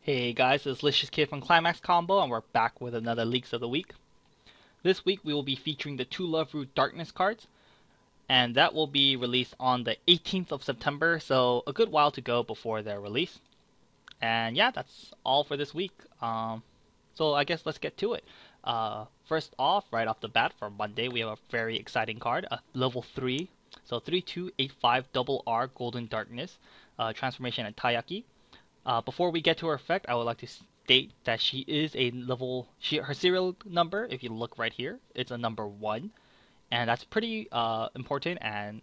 Hey guys, it's Licious Kid from ClimaxCombo, and we're back with another Leaks of the Week. This week we will be featuring the Two Love Root Darkness cards, and that will be released on the 18th of September, so a good while to go before their release. And yeah, that's all for this week. So I guess let's get to it. First off, right off the bat for Monday, we have a very exciting card, a level 3. So 3285 double R Golden Darkness, transformation and Taiyaki. Before we get to her effect, I would like to state that she is a level. Her serial number, if you look right here, it's a number 1, and that's pretty important and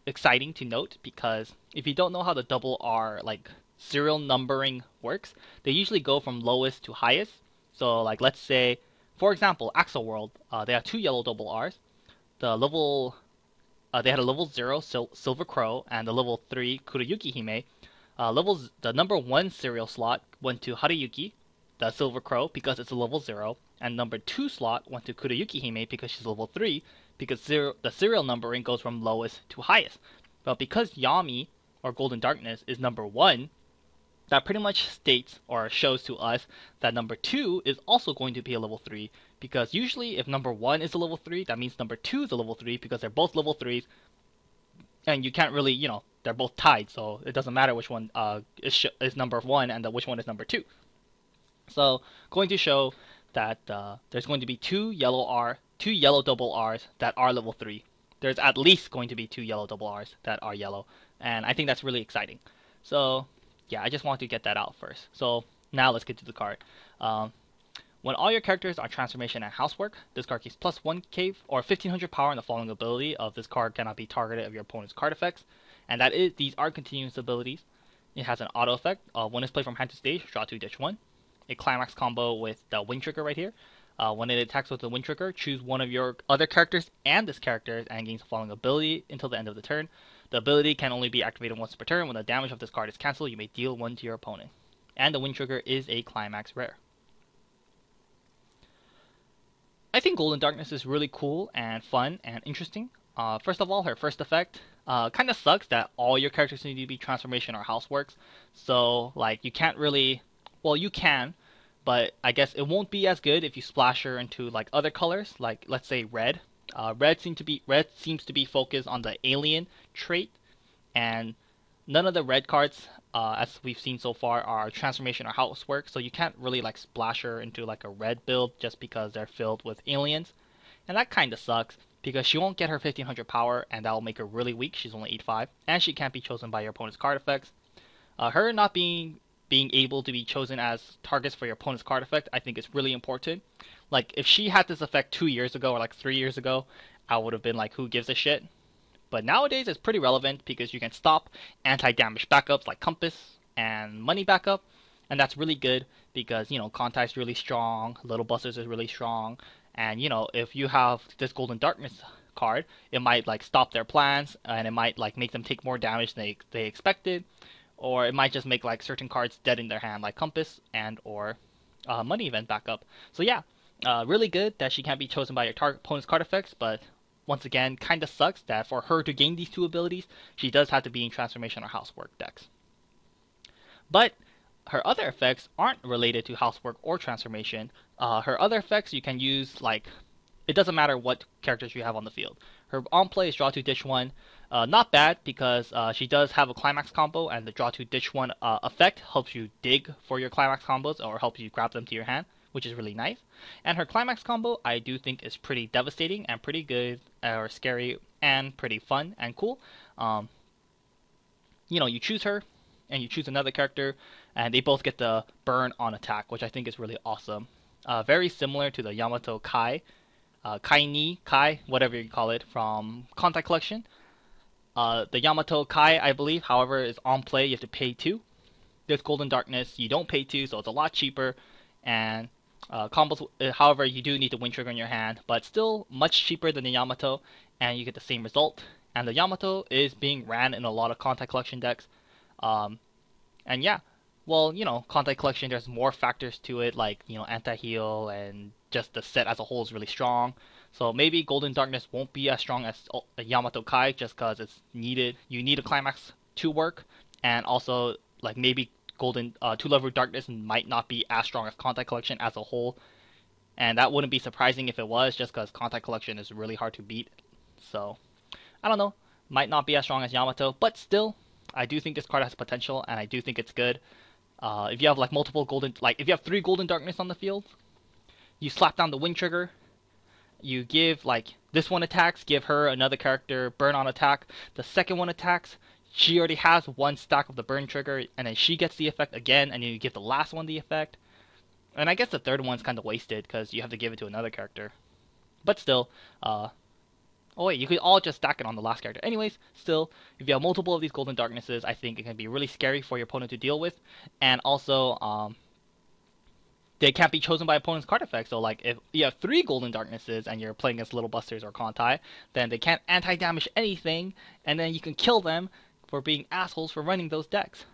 exciting to note because if you don't know how the double R serial numbering works, they usually go from lowest to highest. So let's say, for example, Axel World, they have two yellow double R's. They had a level 0 Silver Crow and the level 3 Kurayuki Hime. The number 1 serial slot went to Haruyuki, the Silver Crow, because it's a level 0, and number 2 slot went to Kurayuki Hime because she's level 3, because the serial numbering goes from lowest to highest. But because Yami, or Golden Darkness, is number 1, that pretty much states or shows to us that number 2 is also going to be a level 3, because usually if number 1 is a level 3, that means number 2 is a level 3, because they're both level 3s, and you can't really, they're both tied, so it doesn't matter which one is number 1 and which one is number 2. So going to show that there's going to be two yellow double R's that are level 3. There's at least going to be two yellow double R's that are yellow, and I think that's really exciting. So yeah, I just want to get that out first. So now let's get to the card. When all your characters are transformation and housework, this card keeps +1 cave or 1500 power, and the following ability of this card cannot be targeted of your opponent's card effects. And these are continuous abilities. It has an auto effect. When it's played from hand to stage, draw 2, ditch 1. A climax combo with the wind trigger right here. When it attacks with the wind trigger, choose one of your other characters and this character and gains the following ability until the end of the turn. The ability can only be activated once per turn. When the damage of this card is cancelled, you may deal 1 to your opponent. And the wind trigger is a climax rare. I think Golden Darkness is really cool and fun and interesting. First of all, her first effect kind of sucks that all your characters need to be transformation or houseworks. So you can't really, well, you can, but I guess it won't be as good if you splash her into other colors, like let's say red. Red seems to be focused on the alien trait, and none of the red cards, as we've seen so far, are transformation or housework, so you can't really splash her into a red build just because they're filled with aliens. And that kind of sucks because she won't get her 1500 power, and that will make her really weak. She's only 8.5, and she can't be chosen by your opponent's card effects. Her not being able to be chosen as targets for your opponent's card effect, I think is really important. If she had this effect 2 years ago or 3 years ago, I would have been who gives a shit? But nowadays it's pretty relevant because you can stop anti-damage backups like Compass and Money backup, and that's really good because Contact's really strong, Little Busters is really strong, and if you have this Golden Darkness card, it might stop their plans, and it might make them take more damage than they expected, or it might just make certain cards dead in their hand like Compass and or Money event backup. So yeah, really good that she can't be chosen by your opponent's card effects, but once again, kind of sucks that for her to gain these two abilities, she does have to be in transformation or housework decks. But her other effects aren't related to housework or transformation. Her other effects you can use it doesn't matter what characters you have on the field. Her on play is draw 2, ditch 1. Not bad because she does have a climax combo, and the draw 2, ditch 1 effect helps you dig for your climax combos or helps you grab them to your hand, which is really nice. And her climax combo I do think is pretty devastating and pretty good, or scary and pretty fun and cool. You choose her and you choose another character, and they both get the burn on attack, which I think is really awesome. Very similar to the Yamato Kai, Kai, whatever you call it, from Contact Collection. The Yamato Kai, I believe, however, is on play, you have to pay 2. This Golden Darkness, you don't pay 2, so it's a lot cheaper, and combos, however, you do need the wind trigger in your hand, but still much cheaper than the Yamato, and you get the same result. And the Yamato is being ran in a lot of Contact Collection decks. And yeah, well, Contact Collection, there's more factors to it, anti-heal, and just the set as a whole is really strong. So maybe Golden Darkness won't be as strong as Yamato Kai just because it's needed. You need a climax to work, and also maybe Golden two-level Darkness might not be as strong as Contact Collection as a whole, and that wouldn't be surprising if it was, just because Contact Collection is really hard to beat. So I don't know, might not be as strong as Yamato, but still, I do think this card has potential, and I do think it's good. If you have like multiple golden, like if you have 3 Golden Darkness on the field, you slap down the Wind Trigger. You give like this one attacks, give her another character burn on attack. The second one attacks, she already has 1 stack of the burn trigger, and then she gets the effect again, and then you give the last one the effect. And I guess the third one's kind of wasted because you have to give it to another character. But still, oh wait, you could all just stack it on the last character. Anyways, still, if you have multiple of these Golden Darknesses, I think it can be really scary for your opponent to deal with, and also they can't be chosen by opponent's card effect. So like if you have 3 Golden Darknesses and you're playing against Little Busters or Kontai, then they can't anti-damage anything, and then you can kill them for being assholes for running those decks.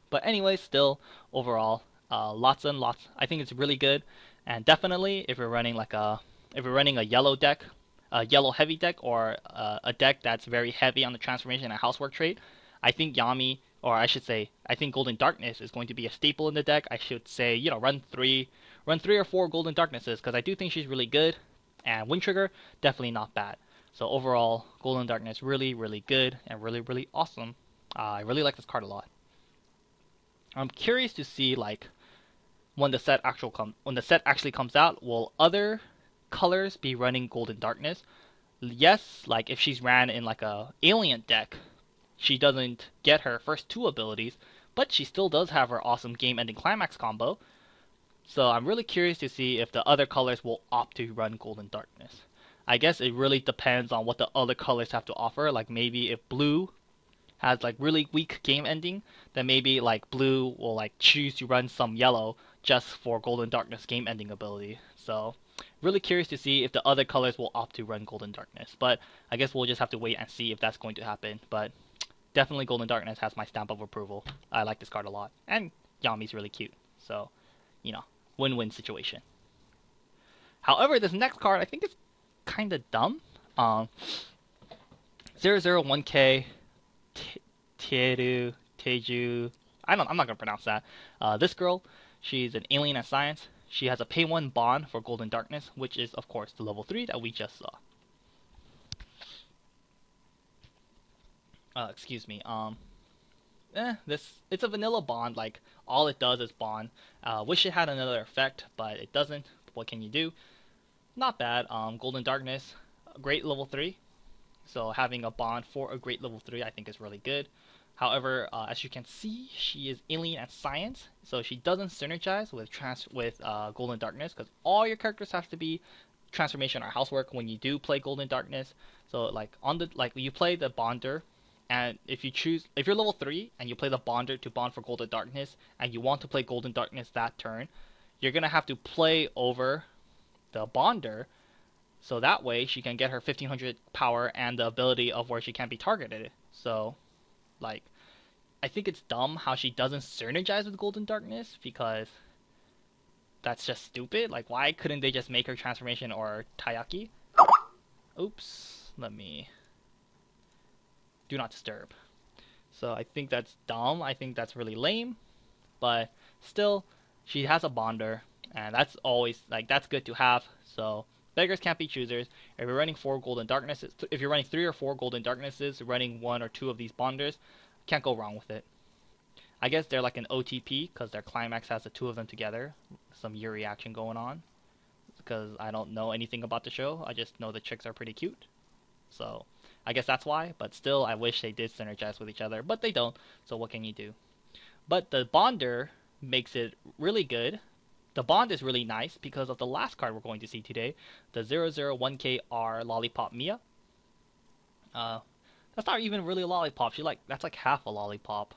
But anyways, still, overall, lots and lots. I think it's really good, and definitely if you're running a yellow deck, a yellow heavy deck, or a deck that's very heavy on the transformation and housework trait, I think Yami, or I should say, I think Golden Darkness is going to be a staple in the deck. I should say, run 3 or 4 Golden Darknesses, because I do think she's really good, and Wind Trigger, definitely not bad. So overall, Golden Darkness, really, really good, and really, really awesome. I really like this card a lot. I'm curious to see, like, when the set actually comes out, will other colors be running Golden Darkness? Yes, like if she's ran in like a alien deck, she doesn't get her first 2 abilities, but she still does have her awesome game-ending Climax combo. So I'm really curious to see if the other colors will opt to run Golden Darkness. I guess it really depends on what the other colors have to offer. Like maybe if blue has like really weak game ending, then maybe like blue will like choose to run some yellow just for Golden Darkness game ending ability. So really curious to see if the other colors will opt to run Golden Darkness. But I guess we'll just have to wait and see if that's going to happen. But definitely Golden Darkness has my stamp of approval. I like this card a lot. And Yami's really cute. So, win-win situation. However, this next card I think is kind of dumb. 001K Teju. I'm not gonna pronounce that. This girl, she's an alien at science. She has a pay 1 bond for Golden Darkness, which is of course the level 3 that we just saw. Excuse me. It's a vanilla bond. Like all it does is bond. Wish it had another effect, but it doesn't. What can you do? Not bad. Golden Darkness, great level 3. So having a bond for a great level 3 I think is really good. However, as you can see, she is alien at science, so she doesn't synergize with Golden Darkness, because all your characters have to be transformation or housework when you do play Golden Darkness. So like you play the bonder, and if you're level 3 and you play the bonder to bond for Golden Darkness and you want to play Golden Darkness that turn, you're gonna have to play over the bonder, so that way she can get her 1500 power and the ability of where she can't be targeted. So like, I think it's dumb how she doesn't synergize with Golden Darkness, because that's just stupid. Like, why couldn't they just make her transformation or Taiyaki? Oops, let me do not disturb. So I think that's dumb. I think that's really lame, but still, she has a bonder, and that's always that's good to have. So beggars can't be choosers. If you're running 4 Golden Darknesses, if you're running 3 or 4 Golden Darknesses, running 1 or 2 of these bonders, can't go wrong with it. I guess they're like an OTP because their climax has the 2 of them together. Some Yuri action going on. Because I don't know anything about the show. I just know the chicks are pretty cute. So I guess that's why. But still, I wish they did synergize with each other. But they don't. So what can you do? But the bonder makes it really good. The bond is really nice because of the last card we're going to see today. The 001KR Lollipop Mia. That's not even really a lollipop. That's like half a lollipop.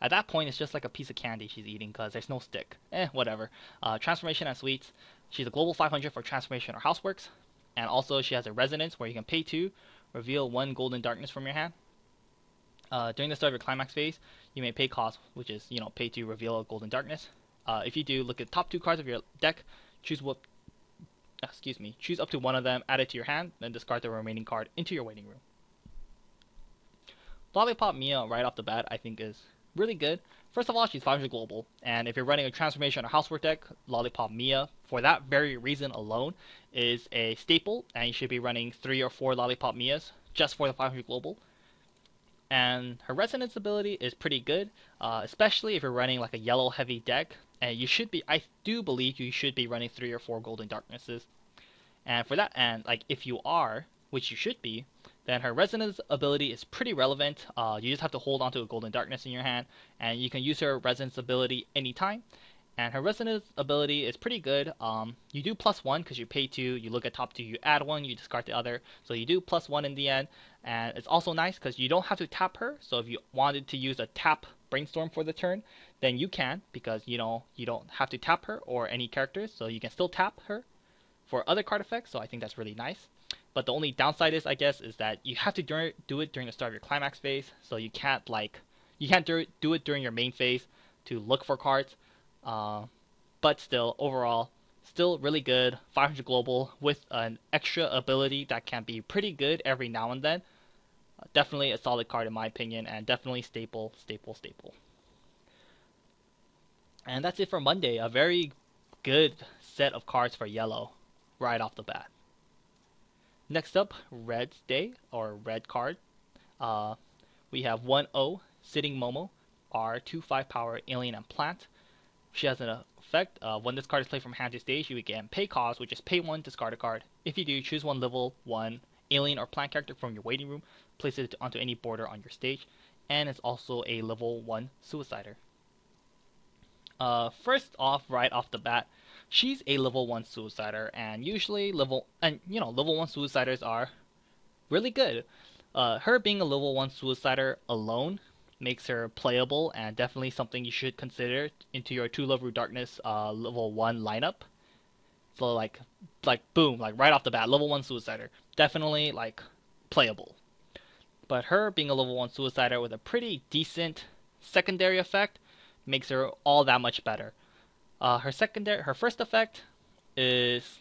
At that point, it's just like a piece of candy she's eating because there's no stick. Whatever. Transformation and Sweets. She's a global 500 for Transformation or Houseworks. And also, she has a Resonance where you can pay 2, reveal 1 Golden Darkness from your hand. During the start of your Climax phase, you may pay cost, which is, pay 2, reveal a Golden Darkness. If you do, look at the top 2 cards of your deck, choose up to 1 of them, add it to your hand, then discard the remaining card into your waiting room. Lollipop Mia right off the bat I think is really good. First of all, she's 500 global, and if you're running a transformation or housework deck, Lollipop Mia, for that very reason alone, is a staple, and you should be running 3 or 4 Lollipop Mias just for the 500 global. And her resonance ability is pretty good, especially if you're running like a yellow heavy deck. And you should be, I do believe you should be running 3 or 4 Golden Darknesses. And for that, and like if you are, which you should be, then her resonance ability is pretty relevant. You just have to hold onto a Golden Darkness in your hand, and you can use her resonance ability anytime. And her resonance ability is pretty good. You do +1 because you pay 2, you look at top 2, you add 1, you discard the other. So you do +1 in the end. And it's also nice because you don't have to tap her. So if you wanted to use a tap Brainstorm for the turn, then you can, because you don't have to tap her or any characters. So you can still tap her for other card effects. So I think that's really nice. But the only downside is, I guess, is that you have to do it during the start of your climax phase. So you can't do it during your main phase to look for cards. But still, overall, still really good. 500 global with an extra ability that can be pretty good every now and then. Definitely a solid card in my opinion, and definitely staple. And that's it for Monday. A very good set of cards for yellow right off the bat. Next up, Red Day, or Red card. We have 1-0, Sitting Momo, our 2/5 power alien and plant. She has an effect. When this card is played from hand to stage, you can pay cost, which is pay 1, discard a card. If you do, choose one level 1 alien or plant character from your waiting room, place it onto any border on your stage, and it's also a level 1 suicider. First off, right off the bat, she's a level 1 suicider, and usually level 1 suiciders are really good. Her being a level 1 suicider alone makes her playable, and definitely something you should consider into your 2 Love Root Darkness level 1 lineup. So like boom, like right off the bat, level 1 suicider, definitely like playable. But her being a level 1 suicider with a pretty decent secondary effect makes her all that much better. Her first effect is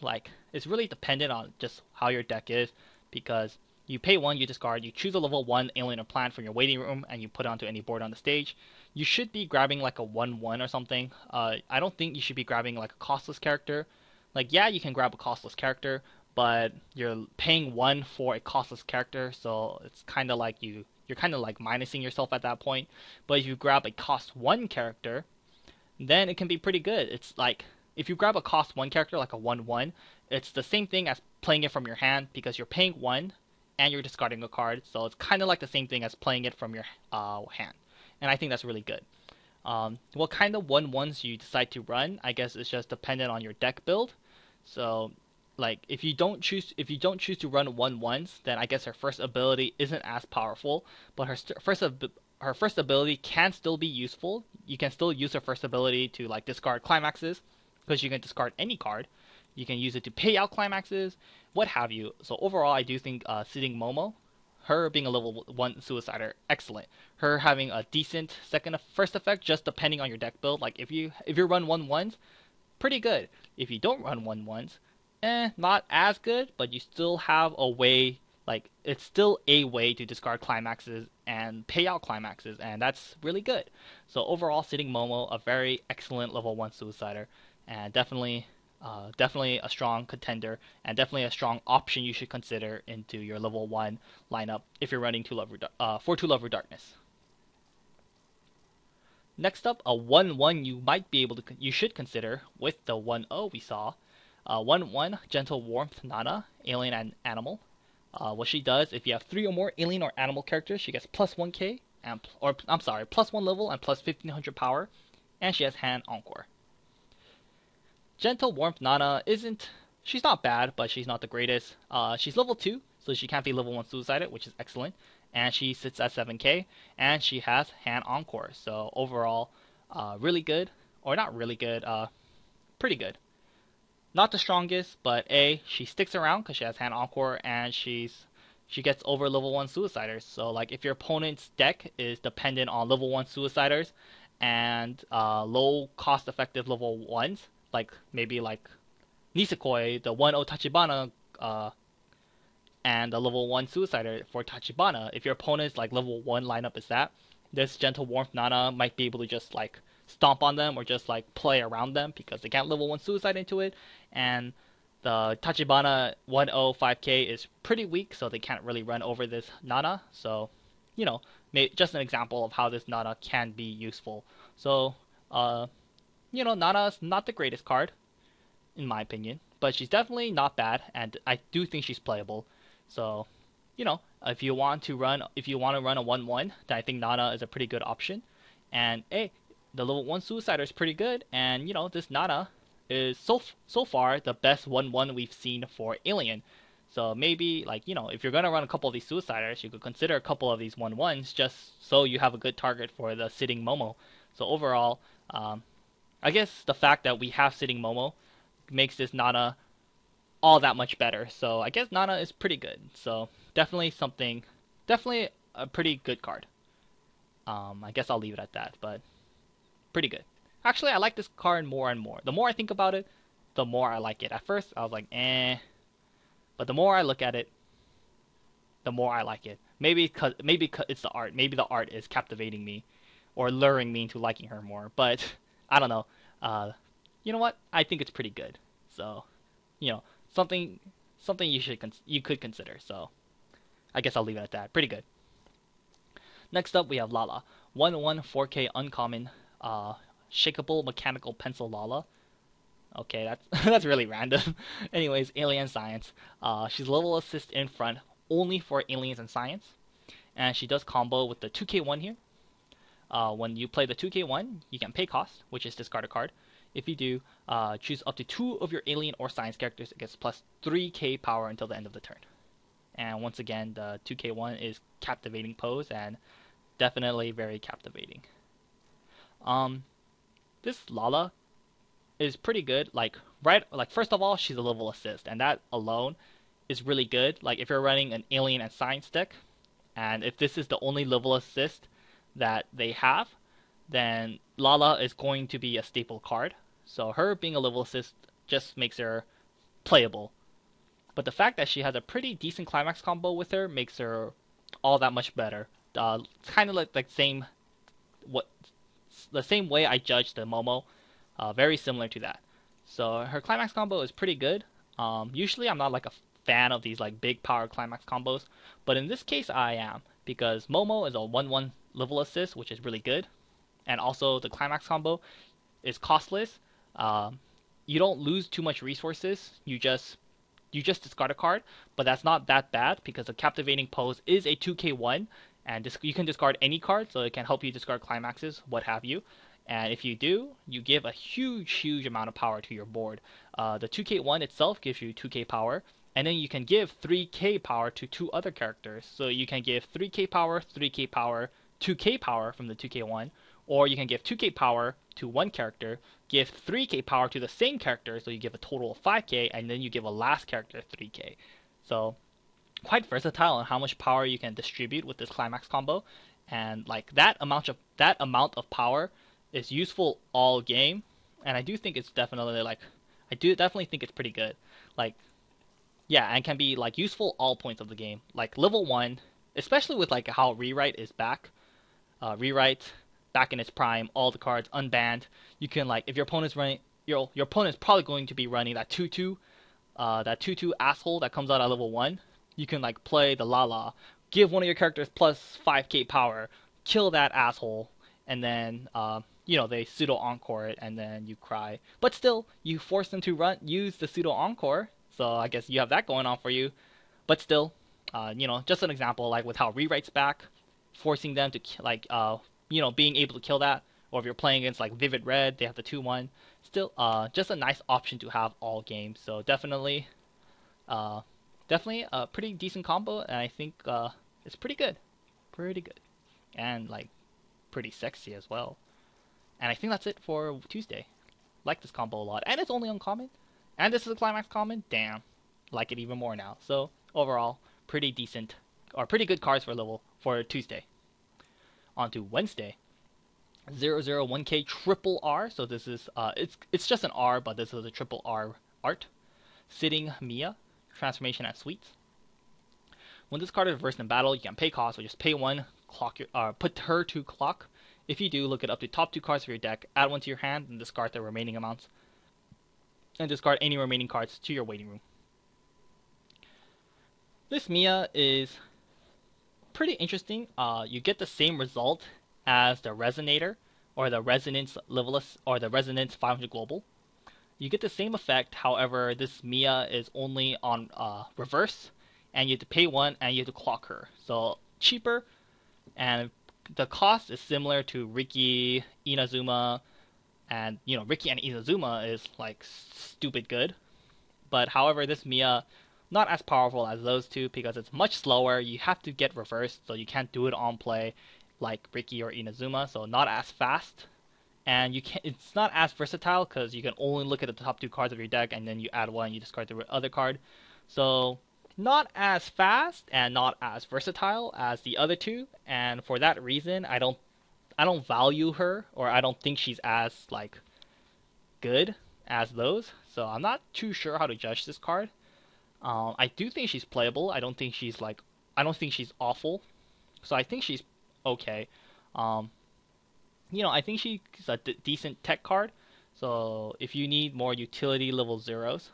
it's really dependent on just how your deck is, because you pay 1, you discard, you choose a level 1 alien or plant from your waiting room, and you put it onto any board on the stage. You should be grabbing like a 1/1 or something. I don't think you should be grabbing like a costless character. Like, yeah, you can grab a costless character, but you're paying 1 for a costless character, so it's kind of like you're kind of like minusing yourself at that point. But if you grab a cost 1 character, then it can be pretty good. It's like, if you grab a cost 1 character like a 1/1, it's the same thing as playing it from your hand, because you're paying 1 and you're discarding a card, so it's kind of like the same thing as playing it from your hand. And I think that's really good. What kind of 1/1s you decide to run, I guess it's just dependent on your deck build. So like if you don't choose to run 1/1s, then I guess her first ability isn't as powerful, but her first ability can still be useful. You can still use her first ability to like discard climaxes, because you can discard any card. You can use it to pay out climaxes, what have you. So overall, I do think Sitting Momo, her being a level 1 suicider, excellent. Her having a decent first effect, just depending on your deck build. Like if you run 1/1s, pretty good. If you don't run 1/1s, not as good, but you still have a way. Like, it's still a way to discard climaxes and pay out climaxes, and that's really good. So overall, Sitting Momo, a very excellent level 1 suicider, and definitely a strong contender, and definitely a strong option you should consider into your level 1 lineup if you're running 2 Love Root Darkness. Next up, a 1/1 you should consider with the 1-0 we saw. 1/1 Gentle Warmth Nana, alien and animal. What she does, if you have 3 or more alien or animal characters, she gets +1k, +1 level and +1500 power, and she has Hand Encore. Gentle Warmth Nana she's not bad, but she's not the greatest. She's level 2, so she can't be level 1 suicided, which is excellent, and she sits at 7k, and she has Hand Encore. So overall, really good, or not really good, pretty good. Not the strongest, but she sticks around because she has Hand Encore, and she gets over level 1 suiciders. So like if your opponent's deck is dependent on level 1 suiciders and low cost effective level 1s, like maybe like Nisekoi, the 1-0 Tachibana, and the level 1 suicider for Tachibana, if your opponent's like level 1 lineup is that, this Gentle Warmth Nana might be able to just like stomp on them or just like play around them because they can't level 1 Suicide into it, and the Tachibana 105k is pretty weak, so they can't really run over this Nana. So, you know, just an example of how this Nana can be useful. So, Nana's not the greatest card, in my opinion, but she's definitely not bad, and I do think she's playable. So, if you want to run a 1/1, then I think Nana is a pretty good option. And hey, the level 1 Suicider is pretty good, and this Nana is so far the best 1/1 we've seen for Alien. So maybe if you're gonna run a couple of these Suiciders, you could consider a couple of these 1/1s just so you have a good target for the sitting Momo. So overall, I guess the fact that we have sitting Momo makes this Nana all that much better. So I guess Nana is pretty good. So definitely a pretty good card. I guess I'll leave it at that, but pretty good. Actually, I like this card more and more. The more I think about it, the more I like it. At first, I was like, eh. But the more I look at it, the more I like it. Maybe it's the art. Maybe the art is captivating me or luring me into liking her more. But I don't know. You know what? I think it's pretty good. So, something you could consider. So, I guess I'll leave it at that. Pretty good. Next up, we have Lala. 1/1 4K uncommon shakeable mechanical pencil Lala. Okay, that's that's really random. Anyways, Alien Science. She's level assist in front only for Aliens and Science, and she does combo with the 2K1 here. When you play the 2K1, you can pay cost, which is discard a card. If you do, choose up to 2 of your Alien or Science characters. It gets plus 3k power until the end of the turn. And once again, the 2K1 is captivating pose and definitely very captivating. This Lala is pretty good. First of all, she's a level assist, and that alone is really good. Like if you're running an Alien and Science deck, and if this is the only level assist that they have, then Lala is going to be a staple card. So her being a level assist just makes her playable. But the fact that she has a pretty decent climax combo with her makes her all that much better. Kind of like the same way I judge the Momo, very similar to that. So her climax combo is pretty good. Usually I'm not like a fan of these like big power climax combos, but in this case I am, because Momo is a 1/1 level assist, which is really good, and also the climax combo is costless. You don't lose too much resources. You just discard a card, but that's not that bad because the captivating pose is a 2K1, and you can discard any card, so it can help you discard climaxes, what have you. And if you do, you give a huge amount of power to your board. The 2K1 itself gives you 2K power, and then you can give 3K power to 2 other characters. So you can give 3K power, 3K power, 2K power from the 2K1, or you can give 2K power to one character, give 3K power to the same character, so you give a total of 5K, and then you give a last character 3K. So quite versatile on how much power you can distribute with this climax combo, and like that amount of power is useful all game, and I do think it's definitely think it's pretty good. Like, yeah, and can be like useful all points of the game. Like level 1, especially with like how Rewrite is back. Rewrite back in its prime, all the cards unbanned. You can if your opponent's running, your opponent's probably going to be running that 2/2, that 2/2 asshole that comes out at level 1. You can play the Lala, give one of your characters plus 5k power, kill that asshole, and then they pseudo encore it, and then you cry. But still, you force them to use the pseudo encore, so I guess you have that going on for you. But still, just an example, like with how Rewrite's back, forcing them to being able to kill that, or if you're playing against like Vivid Red, they have the 2/1. Still, just a nice option to have all games. So definitely a pretty decent combo, and I think it's pretty good, and pretty sexy as well. And I think that's it for Tuesday. Like this combo a lot, and it's only uncommon, and this is a climax common. Damn, like it even more now. So overall, pretty decent or pretty good cards for Tuesday. On to Wednesday. 001K triple R. So this is it's just an R, but this is a triple R art. Sitting Mia, transformation at Sweets. When this card is reversed in battle, you can pay cost, or just pay 1, clock your put her to clock. If you do, look at up to top 2 cards of your deck, add one to your hand, and discard the remaining amounts, and discard any remaining cards to your waiting room. This Mia is pretty interesting. You get the same result as the Resonator or the Resonance Leveless or the Resonance 500 Global. You get the same effect, however, this Mia is only on reverse, and you have to pay 1 and you have to clock her. So cheaper, and the cost is similar to Riki, Inazuma, and Riki and Inazuma is like stupid good. But however, this Mia not as powerful as those two because it's much slower. You have to get reversed, so you can't do it on play like Riki or Inazuma. So not as fast, and it's not as versatile because you can only look at the top 2 cards of your deck, and then you add one, you discard the other card. So not as fast and not as versatile as the other two, and for that reason, I don't value her, or I don't think she's as like good as those. So I'm not too sure how to judge this card. I do think she's playable. I don't think she's awful. So I think she's okay. I think she's a decent tech card. So if you need more utility level zeros,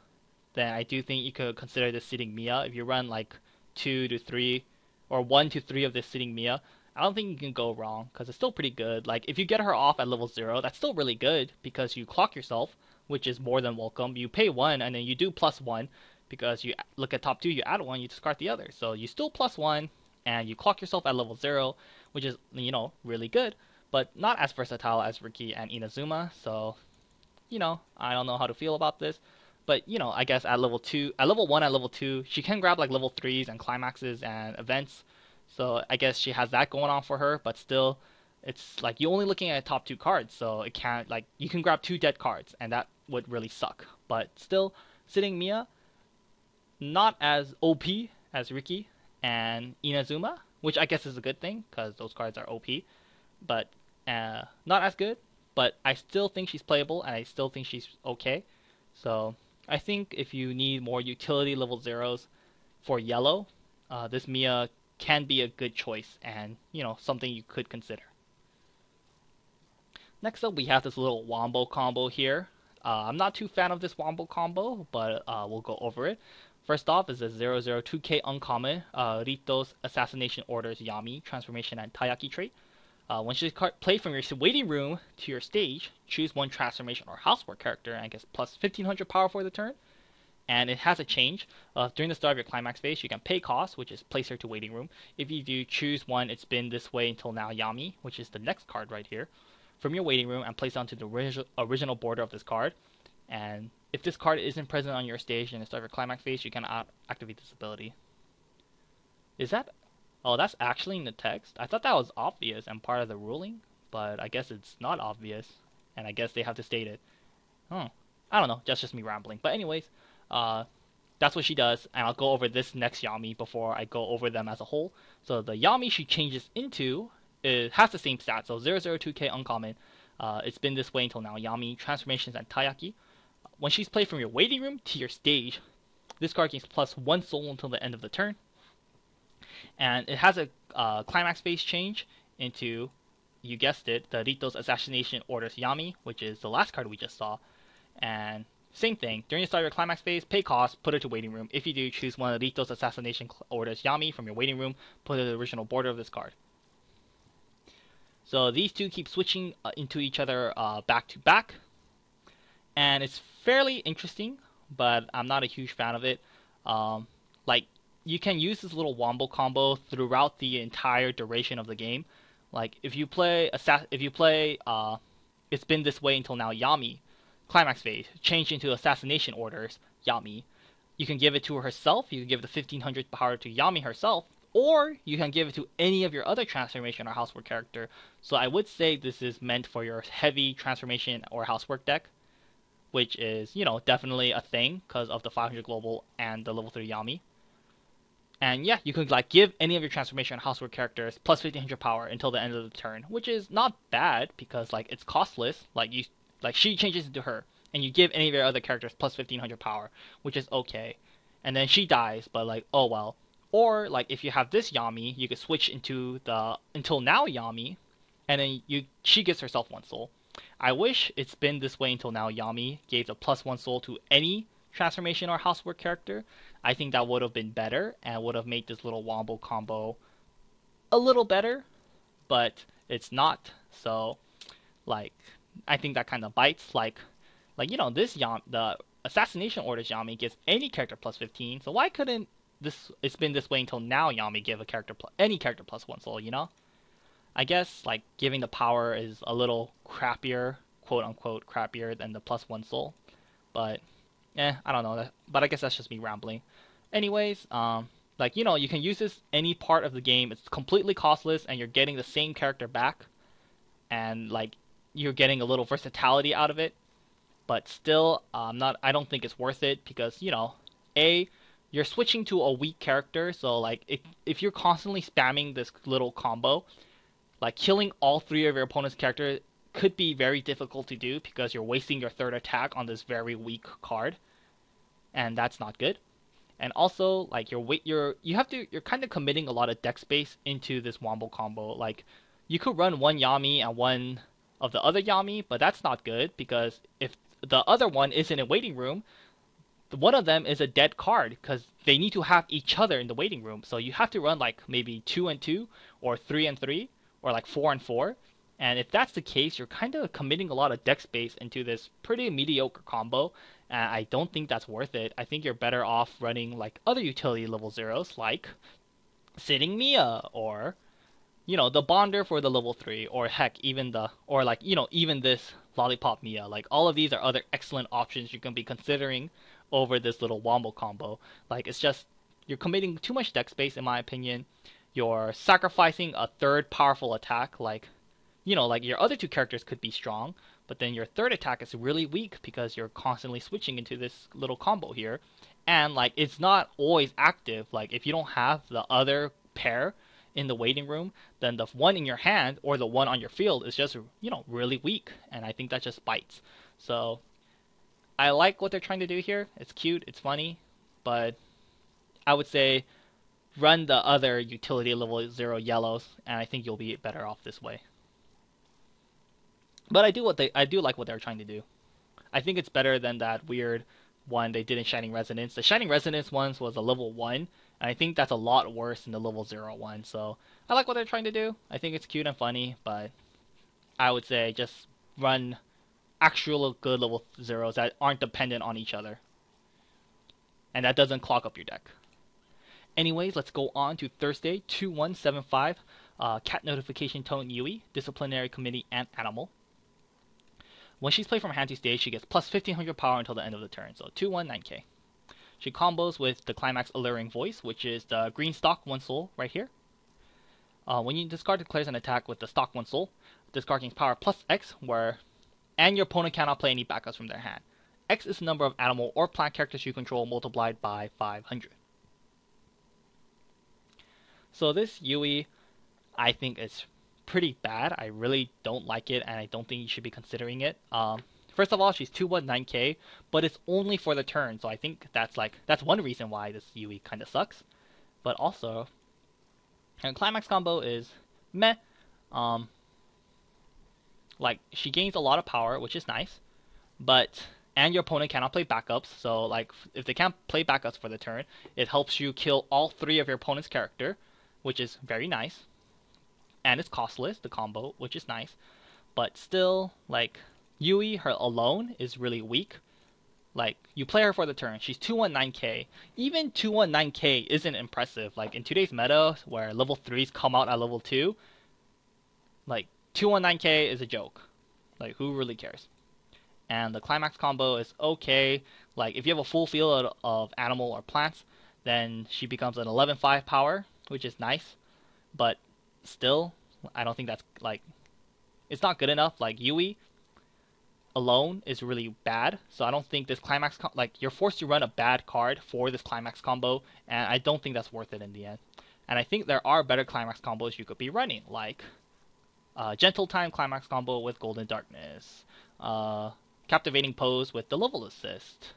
then I do think you could consider this sitting Mia. If you run like 2 to 3 or 1 to 3 of this sitting Mia, I don't think you can go wrong because it's still pretty good. Like if you get her off at level 0, that's still really good because you clock yourself, which is more than welcome. You pay 1 and then you do +1 because you look at top 2, you add 1, you discard the other. So you still +1 and you clock yourself at level 0, which is really good, but not as versatile as Riki and Inazuma. So I don't know how to feel about this. But I guess at level 2, at level 1, at level 2, she can grab like level 3s and climaxes and events. So I guess she has that going on for her. But still, it's like you're only looking at top 2 cards, so it can't like you can grab 2 dead cards, and that would really suck. But still, sitting Mia, not as OP as Riki and Inazuma, which I guess is a good thing because those cards are OP. But not as good. But I still think she's playable, and I still think she's okay. So I think if you need more utility level zeros for yellow, this Mia can be a good choice and something you could consider. Next up, we have this little wombo combo here. I'm not too fan of this wombo combo, but we'll go over it. First off is a 002K uncommon Rito's Assassination Orders Yami Transformation and Taiyaki trait. When she's played from your waiting room to your stage, choose one transformation or housework character and gets plus 1500 power for the turn. And it has a change. During the start of your climax phase, you can pay cost, which is place her to waiting room. If you do, choose one It's Been This Way Until Now Yami, which is the next card right here, from your waiting room and place it onto the original border of this card. And if this card isn't present on your stage during the start of your climax phase, you can activate this ability. Is that... Oh, that's actually in the text? I thought that was obvious and part of the ruling, but I guess it's not obvious, and I guess they have to state it. I don't know, that's just me rambling. But anyways, that's what she does, and I'll go over this next Yami before I go over them as a whole. So the Yami she changes into has the same stats, so 002K uncommon. It's Been This Way Until Now Yami, Transformations, and Taiyaki. When she's played from your waiting room to your stage, this card gains plus 1 soul until the end of the turn. And it has a climax phase change into, you guessed it, the Rito's Assassination Orders Yami, which is the last card we just saw. And same thing, during the start of your climax phase, pay cost, put it to waiting room. If you do, choose one of Rito's Assassination Orders Yami from your waiting room, put it to the original border of this card. So these two keep switching into each other back to back. And it's fairly interesting, but I'm not a huge fan of it. You can use this little wombo combo throughout the entire duration of the game. Like if you play It's Been This Way Until Now Yami, climax phase, change into Assassination Orders Yami. You can give it to herself. You can give the 1500 power to Yami herself, or you can give it to any of your other transformation or housework character. So I would say this is meant for your heavy transformation or housework deck, which is definitely a thing because of the 500 global and the level 3 Yami. And yeah, you can give any of your transformation housework characters plus 1500 power until the end of the turn, which is not bad because it's costless. She changes into her, and you give any of your other characters plus 1500 power, which is okay. And then she dies, but oh well. Or like if you have this Yami, you could switch into the Until Now Yami, and then she gives herself 1 soul. I wish it's been this way until now. Yami gave a +1 soul to any transformation or housework character. I think that would have been better and would have made this little wombo combo a little better, but it's not. So like I think that kind of bites. This the assassination orders Yami gives any character +15. So why couldn't this? It's been this way until now. Yami give any character +1 soul. I guess like giving the power is a little crappier, quote unquote crappier than the +1 soul. But I don't know. But I guess that's just me rambling. Anyways, you can use this any part of the game. It's completely costless, and you're getting the same character back, and like you're getting a little versatility out of it. But still, not. I don't think it's worth it because you're switching to a weak character. So like if you're constantly spamming this little combo, like killing all 3 of your opponent's characters could be very difficult to do because you're wasting your 3rd attack on this very weak card, and that's not good. And also, like you're kind of committing a lot of deck space into this wombo combo. Like you could run one Yami and one of the other Yami, but that's not good because if the other one is in a waiting room, one of them is a dead card because they need to have each other in the waiting room. So you have to run like maybe 2 and 2 or 3 and 3 or like 4 and 4. And if that's the case, you're kind of committing a lot of deck space into this pretty mediocre combo. And I don't think that's worth it. I think you're better off running like other utility level zeros like Sitting Mia or the Bonder for the level 3, or heck, even this Lollipop Mia. Like all of these are other excellent options you can be considering over this little wombo combo. Like it's just you're committing too much deck space in my opinion. You're sacrificing a 3rd powerful attack. Like your other 2 characters could be strong, but then your 3rd attack is really weak because you're constantly switching into this little combo here, and like it's not always active. Like if you don't have the other pair in the waiting room, then the one in your hand or the one on your field is just really weak, and I think that just bites. So I like what they're trying to do here. It's cute, it's funny, but I would say run the other utility level 0 yellows, and I think you'll be better off this way. But I do like what they're trying to do. I think it's better than that weird one they did in Shining Resonance. The Shining Resonance ones was a level 1, and I think that's a lot worse than the level 0 one. So I like what they're trying to do. I think it's cute and funny, but I would say just run actual good level 0s that aren't dependent on each other, and that doesn't clog up your deck. Anyways, let's go on to Thursday, 2175. Cat Notification Tone Yui, Disciplinary Committee, and Animal. When she's played from hand to stage, she gets plus 1500 power until the end of the turn, so 219k. She combos with the Climax Alluring Voice, which is the green stock 1 soul right here. When you discard, declares an attack with the stock 1 soul, discard gains power plus X, and your opponent cannot play any backups from their hand. X is the number of animal or plant characters you control multiplied by 500. So this Yui, I think is pretty bad. I really don't like it, and I don't think you should be considering it. First of all, she's 219k, but it's only for the turn, so I think that's one reason why this Yui kind of sucks. But also, her Climax combo is meh. Like she gains a lot of power, which is nice, and your opponent cannot play backups. So like if they can't play backups for the turn, it helps you kill all 3 of your opponent's character, which is very nice. And it's costless, the combo, which is nice. But still, like, Yui, her alone, is really weak. Like, you play her for the turn, she's 219k. Even 219k isn't impressive. Like, in today's meta, where level 3s come out at level 2, like, 219k is a joke. Like, who really cares? And the Climax combo is okay. Like, if you have a full field of animal or plants, then she becomes an 11-5 power, which is nice. But still, I don't think that's it's not good enough. Like Yui alone is really bad, so I don't think this Climax you're forced to run a bad card for this Climax combo, and I don't think that's worth it in the end. And I think there are better Climax combos you could be running, like Gentle Time Climax combo with Golden Darkness, Captivating Pose with the level assist,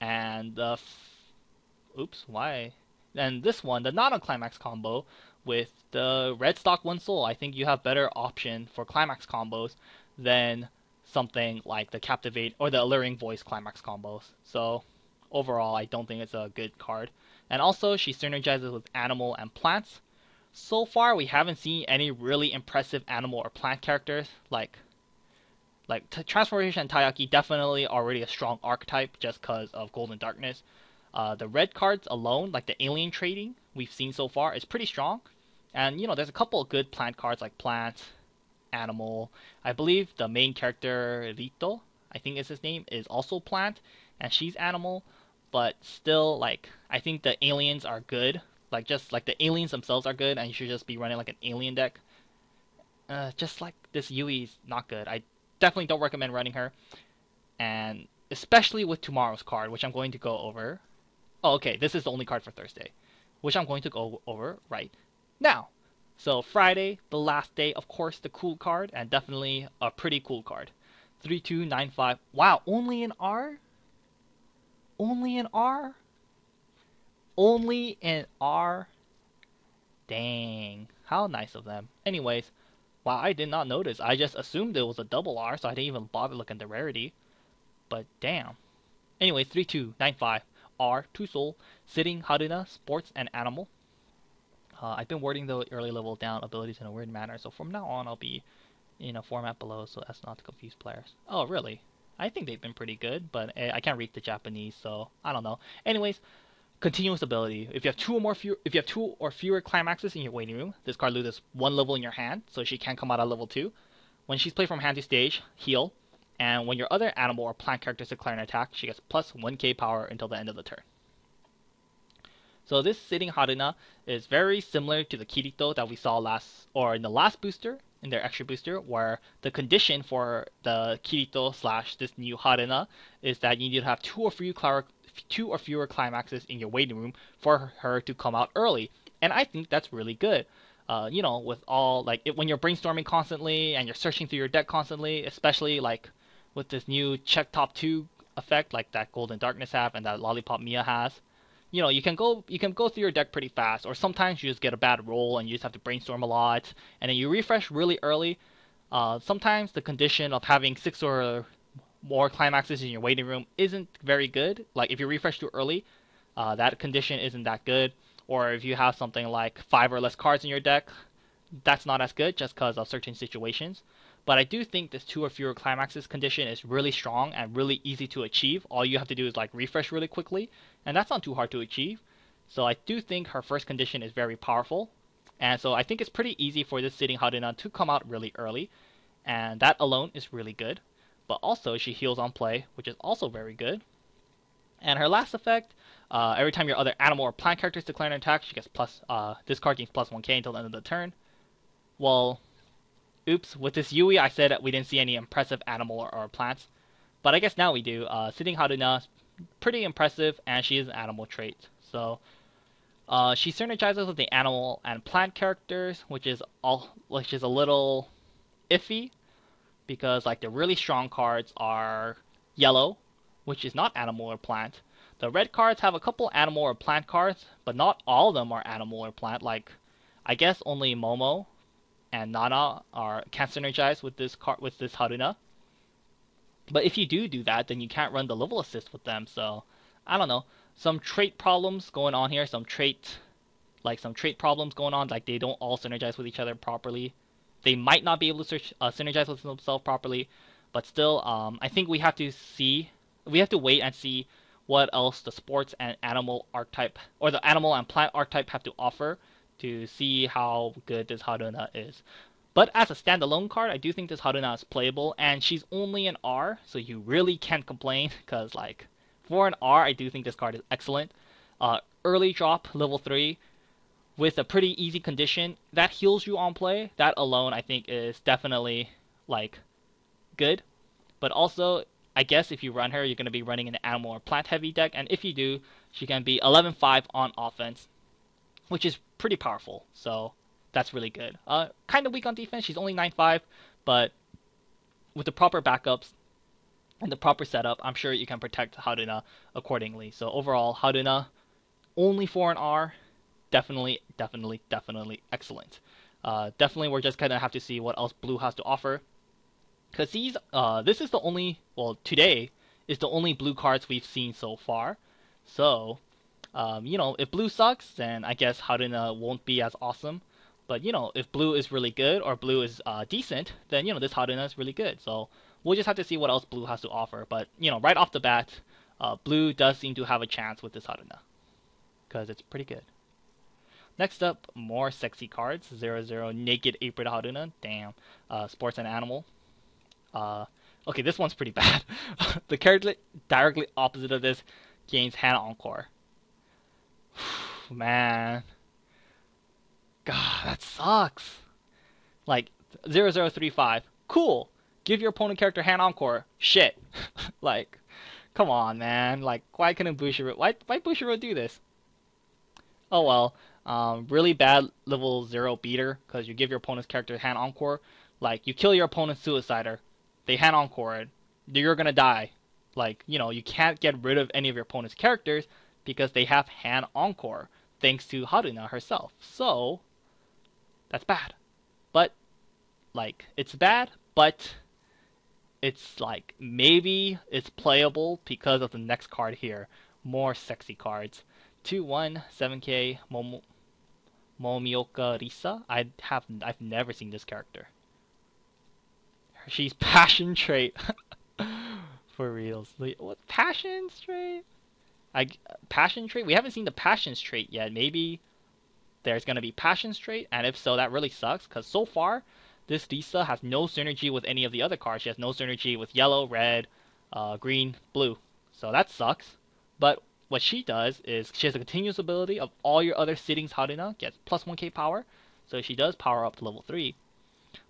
and oops, why And this one, the non-climax combo with the red stock 1 soul, I think you have better option for climax combos than something like the Captivate or the Alluring Voice climax combos. So overall, I don't think it's a good card. And also, she synergizes with animal and plants. So far, we haven't seen any really impressive animal or plant characters. Transformation and Taiyaki definitely already a strong archetype just because of Golden Darkness. The red cards alone, like the alien trading we've seen so far, is pretty strong. And there's a couple of good plant cards like plant, animal. I believe the main character Rito, I think is his name, is also plant, and she's animal. But still, I think the aliens are good. Just like the aliens themselves are good, and you should just be running like an alien deck. Just like this Yui's not good. I definitely don't recommend running her, and especially with tomorrow's card, which I'm going to go over. Oh, okay, this is the only card for Thursday, which I'm going to go over right now. So Friday, the last day, of course, the cool card, and definitely a pretty cool card. 3295. Wow, only an R? Only an R? Only an R? Dang, how nice of them. Anyways, wow, I did not notice. I just assumed it was a double R, so I didn't even bother looking at the rarity. But damn. Anyways, 3295. R, 2 soul, sitting Haruna, sports, and animal. I've been wording the early level down abilities in a weird manner, so from now on I'll be in a format below so as not to confuse players. Oh, really? I think they've been pretty good, but I can't read the Japanese, so I don't know. Anyways, continuous ability. If you have two or fewer climaxes in your waiting room, this card loses 1 level in your hand, so she can't come out at level 2. When she's played from hand to stage, heal. And when your other animal or plant characters declare an attack, she gets plus 1k power until the end of the turn. So this sitting Haruna is very similar to the Kirito that we saw in the last booster, in their extra booster, where the condition for the Kirito / this new Haruna is that you need to have two or fewer climaxes in your waiting room for her to come out early. And I think that's really good. With all when you're brainstorming constantly and you're searching through your deck constantly, especially with this new check top 2 effect like that Golden Darkness have and that Lollipop Mia has. You can go through your deck pretty fast, or sometimes you just get a bad roll and you just have to brainstorm a lot, and then you refresh really early. Sometimes the condition of having 6 or more climaxes in your waiting room isn't very good. Like if you refresh too early, that condition isn't that good. Or if you have something like 5 or less cards in your deck, that's not as good just because of certain situations. But I do think this 2 or fewer climaxes condition is really strong and really easy to achieve. All you have to do is refresh really quickly, and that's not too hard to achieve. So I do think her first condition is very powerful. And so I think it's pretty easy for this sitting Haruna to come out really early, and that alone is really good. But also she heals on play, which is also very good. And her last effect, every time your other animal or plant characters declare an attack, she gets this card gains plus 1k until the end of the turn. Well, oops, with this Yui, I said that we didn't see any impressive animal or plants. But I guess now we do. Sitting Haruna, pretty impressive, and she is an animal trait. So, she synergizes with the animal and plant characters, which is a little iffy, because the really strong cards are yellow, which is not animal or plant. The red cards have a couple animal or plant cards, but not all of them are animal or plant. I guess only Momo and Nana can synergize with this Haruna. But if you do that, then you can't run the level assist with them. So I don't know. Some trait problems going on here. Some trait problems going on. They don't all synergize with each other properly. They might not be able to synergize with themselves properly. But still, I think we have to wait and see what else the sports and animal archetype, or the animal and plant archetype, have to offer to see how good this Haruna is. But as a standalone card, I do think this Haruna is playable, and she's only an R, so you really can't complain, because for an R, I do think this card is excellent. Early drop, level 3, with a pretty easy condition, that heals you on play. That alone, I think, is definitely, good. But also, I guess if you run her, you're going to be running an animal or plant heavy deck, and if you do, she can be 11-5 on offense, which is pretty powerful. So that's really good. Kind of weak on defense. She's only 9-5, but with the proper backups and the proper setup, I'm sure you can protect Haruna accordingly. So overall, Haruna only for an R, definitely excellent. Definitely, we're just gonna have to see what else blue has to offer. Because this is the only, well, today is the only blue cards we've seen so far. So, if blue sucks, then I guess Haruna won't be as awesome. But, if blue is really good or blue is decent, then, this Haruna is really good. So, we'll just have to see what else blue has to offer. But, right off the bat, blue does seem to have a chance with this Haruna. Because it's pretty good. Next up, more sexy cards. 0-0 Naked Apron Haruna. Damn. Sports and Animal. Okay, this one's pretty bad. The character directly opposite of this gains Hand Encore. Man. God, that sucks. Like, 0035. Cool. Give your opponent character Hand Encore. Shit. Like, come on, man. Like, why couldn't Bushiro... Why Bushiro do this? Oh well. Really bad level 0 beater, because you give your opponent's character Hand Encore. Like, you kill your opponent's Suicider. They Hand Encore it. You're gonna die. Like, you can't get rid of any of your opponent's characters because they have Hand Encore, thanks to Haruna herself. So, that's bad. But, like, it's bad, but it's like, maybe it's playable because of the next card here. More sexy cards. 2-1, 7k, Momioka Risa. I've never seen this character. She's passion trait. For reals. What passion trait? Passion trait? We haven't seen the passions trait yet. Maybe there's gonna be passions trait, and if so, that really sucks. Because so far, this Lisa has no synergy with any of the other cards. She has no synergy with yellow, red, green, blue. So that sucks. But what she does is she has a continuous ability of all your other sittings Haruna, gets plus 1k power. So she does power up to level 3.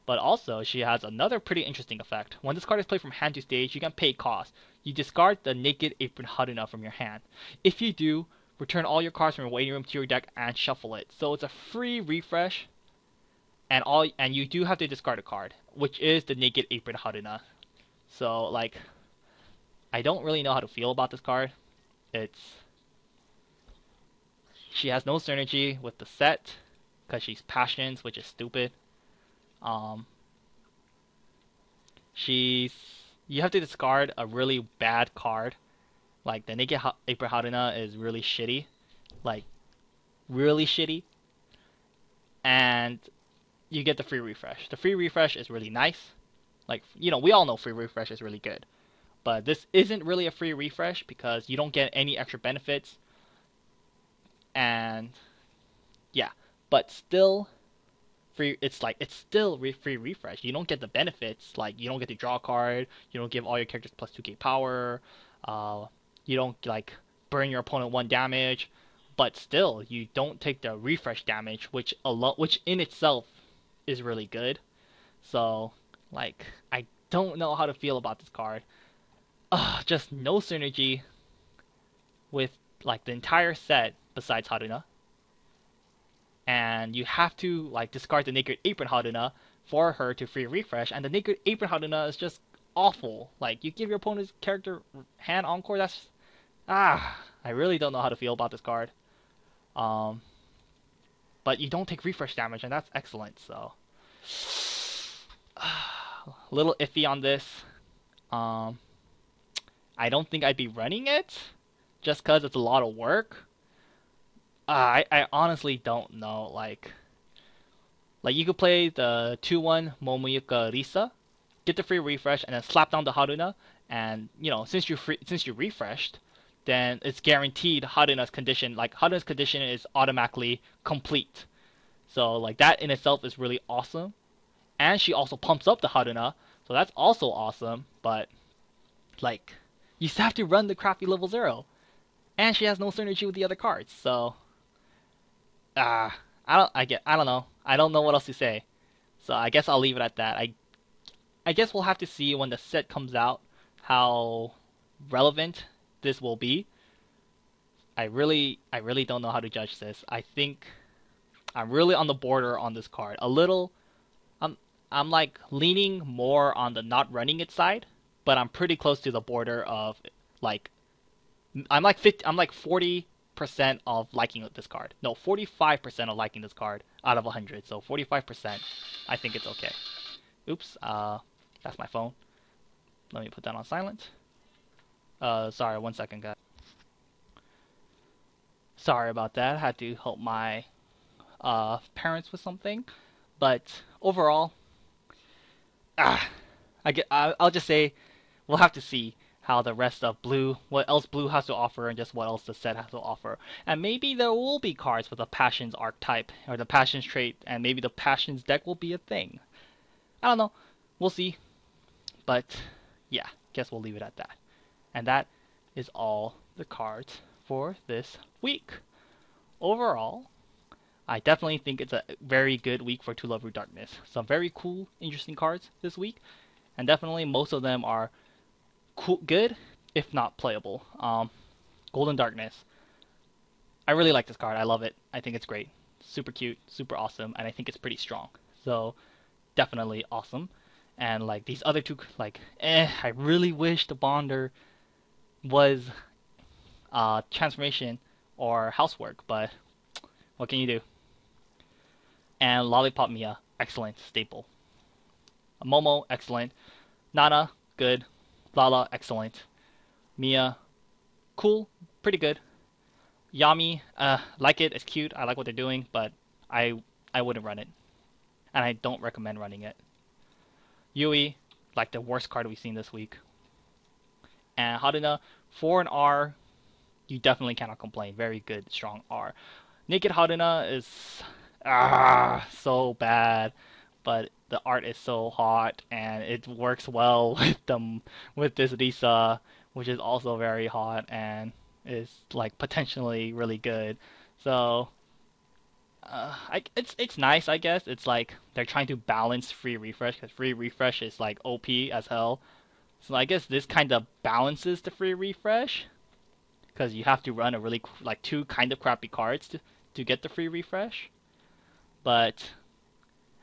But also, she has another pretty interesting effect. When this card is played from hand to stage, you can pay cost. You discard the Naked Apron Haruna from your hand. If you do, return all your cards from your waiting room to your deck and shuffle it. So it's a free refresh, and you do have to discard a card, which is the Naked Apron Haruna. So, like, I don't really know how to feel about this card. She has no synergy with the set, because she's Passions, which is stupid. You have to discard a really bad card. Like, the Naked Apron Haruna is really shitty. Like, really shitty. And you get the free refresh. The free refresh is really nice. Like, we all know free refresh is really good. But this isn't really a free refresh because you don't get any extra benefits. And, yeah. But still... it's still free refresh. You don't get the benefits, like you don't get to draw a card, you don't give all your characters plus 2k power, you don't like burn your opponent 1 damage, but still you don't take the refresh damage, which in itself is really good. So like I don't know how to feel about this card. Just no synergy with like the entire set besides Haruna. And you have to like discard the Naked Apron Haruna for her to free refresh, and the Naked Apron Haruna is just awful. Like, you give your opponent's character Hand Encore, that's... I really don't know how to feel about this card. But you don't take refresh damage, and that's excellent, so... A little iffy on this. I don't think I'd be running it, just because it's a lot of work. I honestly don't know. Like you could play the 2-1 Momiyuka Risa, get the free refresh, and then slap down the Haruna. And since you refreshed, then it's guaranteed Haruna's condition. Like Haruna's condition is automatically complete. So like that in itself is really awesome. And she also pumps up the Haruna, so that's also awesome. But like you still have to run the crappy level 0, and she has no synergy with the other cards. So. I don't know. I don't know what else to say. So I guess I'll leave it at that. I guess we'll have to see when the set comes out how relevant this will be. I really don't know how to judge this. I think I'm really on the border on this card. A little I'm like leaning more on the not running it side, but I'm pretty close to the border of like I'm like 40 50% of liking this card. No, 45% of liking this card out of 100. So 45%, I think it's okay. Oops, that's my phone. Let me put that on silent. Sorry, 1 second, guys. Sorry about that. I had to help my parents with something. But overall, I'll just say we'll have to see how the rest of Blue, what else Blue has to offer, and just what else the set has to offer. And maybe there will be cards with the Passions archetype or the Passions trait, and maybe the Passions deck will be a thing. I don't know. We'll see. But yeah, guess we'll leave it at that. And that is all the cards for this week. Overall, I definitely think it's a very good week for To Love Your Darkness. Some very cool, interesting cards this week, and definitely most of them are cool, good, if not playable. Golden Darkness. I really like this card. I love it. I think it's great. Super cute, super awesome, and I think it's pretty strong. So definitely awesome. And like these other two, like, I really wish the Bonder was transformation or housework, but what can you do? And Lollipop Mia, excellent, staple. Momo, excellent. Nana, good. Lala, excellent. Mia, cool, pretty good. Yami, like it, it's cute, I like what they're doing, but I wouldn't run it. And I don't recommend running it. Yui, like the worst card we've seen this week. And Haruna, for an R, you definitely cannot complain. Very good, strong R. Naked Haruna is so bad, but the art is so hot and it works well with this Lisa, which is also very hot and is like potentially really good. So it's nice, I guess. It's like they're trying to balance free refresh because free refresh is like OP as hell. So I guess this kind of balances the free refresh because you have to run a really like two kind of crappy cards to get the free refresh. But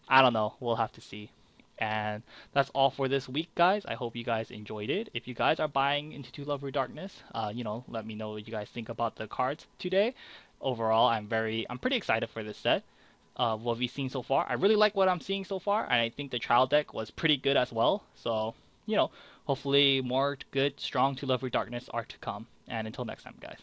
I don't know. We'll have to see. And that's all for this week, guys. I hope you guys enjoyed it. If you guys are buying into To Love Your Darkness, let me know what you guys think about the cards today. Overall, I'm pretty excited for this set. What we've seen so far. I really like what I'm seeing so far, and I think the trial deck was pretty good as well. So, hopefully more good, strong To Love Your Darkness are to come. And until next time, guys.